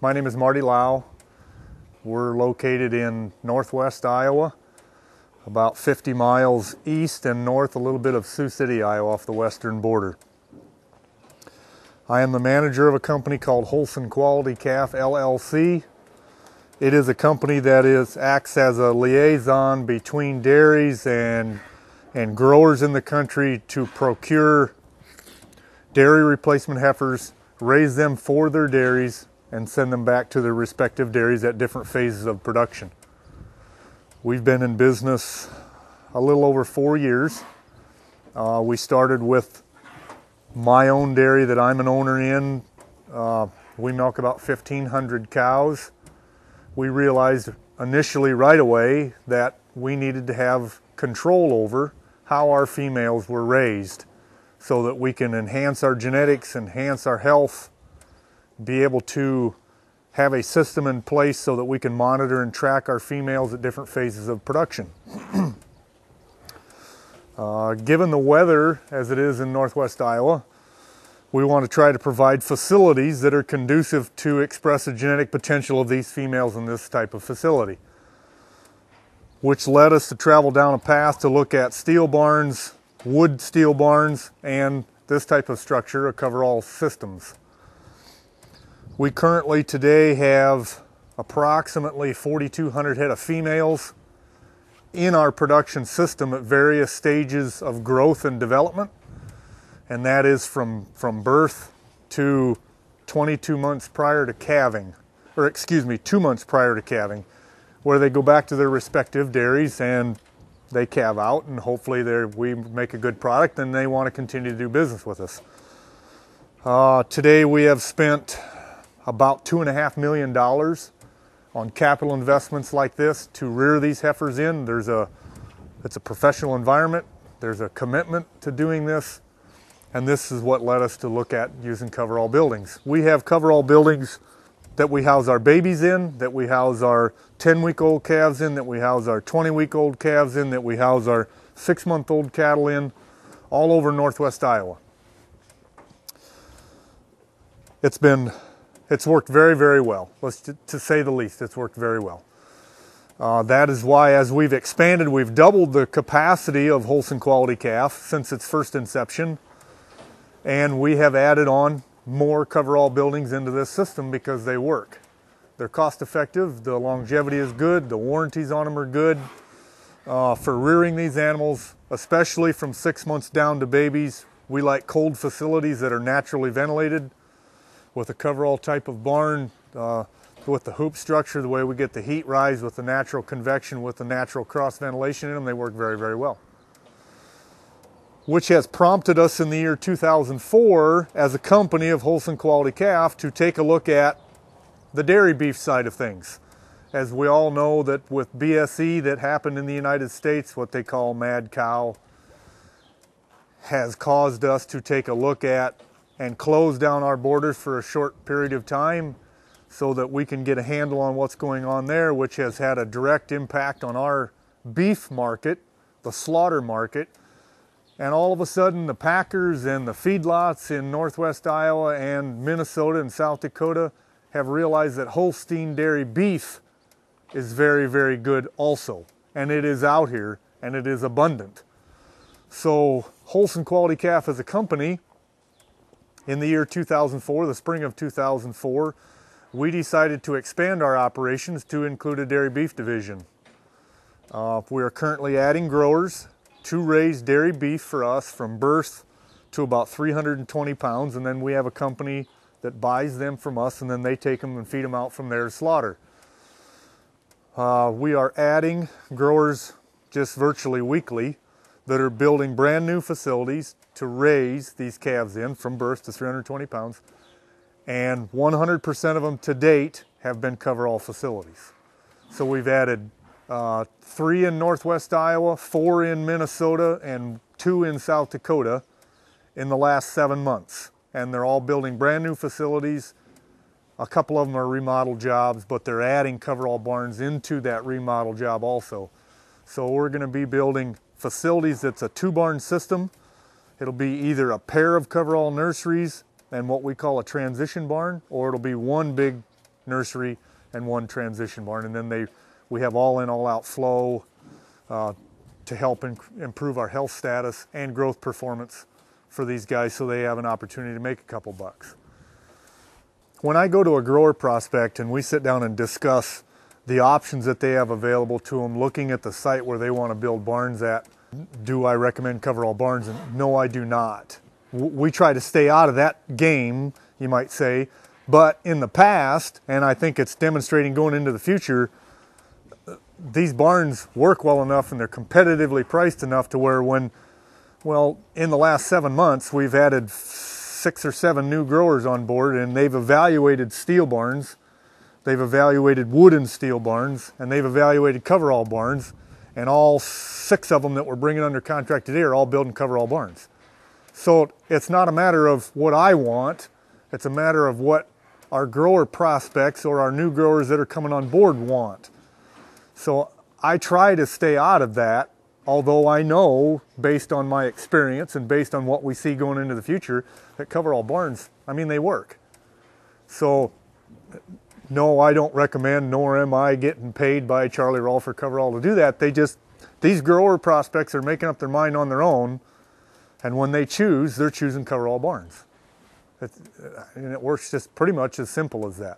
My name is Marty Lau. We're located in northwest Iowa, about 50 miles east and north, a little bit of Sioux City, Iowa, off the western border. I am the manager of a company called Holsen Quality Calf LLC. It is a company that acts as a liaison between dairies and growers in the country to procure dairy replacement heifers, raise them for their dairies, and send them back to their respective dairies at different phases of production. We've been in business a little over 4 years. We started with my own dairy that I'm an owner in. We milk about 1,500 cows. We realized initially right away that we needed to have control over how our females were raised so that we can enhance our genetics, enhance our health, be able to have a system in place so that we can monitor and track our females at different phases of production. Given the weather as it is in northwest Iowa, we want to try to provide facilities that are conducive to express the genetic potential of these females in this type of facility, which led us to travel down a path to look at steel barns, wood steel barns, and this type of structure, a coverall systems. We currently today have approximately 4,200 head of females in our production system at various stages of growth and development, and that is from birth to 22 months prior to calving, or excuse me, 2 months prior to calving, where they go back to their respective dairies and they calve out, and hopefully we make a good product and they want to continue to do business with us. Today we have spent about $2.5 million on capital investments like this to rear these heifers in. It's a professional environment. There's a commitment to doing this, and this is what led us to look at using coverall buildings. We have coverall buildings that we house our babies in, that we house our 10-week-old calves in, that we house our 20-week-old calves in, that we house our 6-month-old cattle in, all over northwest Iowa. It's worked very, very well. To say the least, it's worked very well. That is why, as we've expanded, we've doubled the capacity of Holsen Quality Calf since its first inception, and we have added on more coverall buildings into this system because they work. They're cost effective, the longevity is good, the warranties on them are good. For rearing these animals, especially from 6 months down to babies, we like cold facilities that are naturally ventilated. With a coverall type of barn, with the hoop structure, the way we get the heat rise with the natural convection, with the natural cross ventilation in them, they work very, very well. Which has prompted us in the year 2004 as a company of Holsen Quality Calf to take a look at the dairy beef side of things. As we all know that with BSE that happened in the United States, what they call mad cow, has caused us to take a look at and close down our borders for a short period of time so that we can get a handle on what's going on there, which has had a direct impact on our beef market, the slaughter market. And all of a sudden, the packers and the feedlots in northwest Iowa and Minnesota and South Dakota have realized that Holstein dairy beef is very, very good also. And it is out here and it is abundant. So Holsen Quality Calf as a company, in the year 2004, the spring of 2004, we decided to expand our operations to include a dairy beef division. We are currently adding growers to raise dairy beef for us from birth to about 320 pounds, and then we have a company that buys them from us, and then they take them and feed them out from there to slaughter. We are adding growers just virtually weekly that are building brand new facilities to raise these calves in from birth to 320 pounds, and 100% of them to date have been coverall facilities. So we've added 3 in northwest Iowa, 4 in Minnesota, and 2 in South Dakota in the last 7 months. And they're all building brand new facilities. A couple of them are remodel jobs, but they're adding coverall barns into that remodel job also. So we're going to be building facilities that's a 2-barn system. It'll be either a pair of coverall nurseries and what we call a transition barn, or it'll be one big nursery and 1 transition barn, and then we have all in, all out flow to help improve our health status and growth performance for these guys, so they have an opportunity to make a couple bucks. When I go to a grower prospect and we sit down and discuss the options that they have available to them, looking at the site where they want to build barns at, do I recommend coverall barns? And no, I do not. We try to stay out of that game, you might say, but in the past, and I think it's demonstrating going into the future, these barns work well enough and they're competitively priced enough to where in the last 7 months, we've added 6 or 7 new growers on board, and they've evaluated steel barns, they've evaluated wooden steel barns, and they've evaluated coverall barns, and all 6 of them that we're bringing under contract today are all building coverall barns. So it's not a matter of what I want, it's a matter of what our grower prospects or our new growers that are coming on board want. So I try to stay out of that, although I know, based on my experience and based on what we see going into the future, that coverall barns, I mean, they work. So no, I don't recommend, nor am I getting paid by Charlie Rolfe or Coverall to do that. These grower prospects are making up their mind on their own, and when they choose, they're choosing coverall barns. And it works just pretty much as simple as that.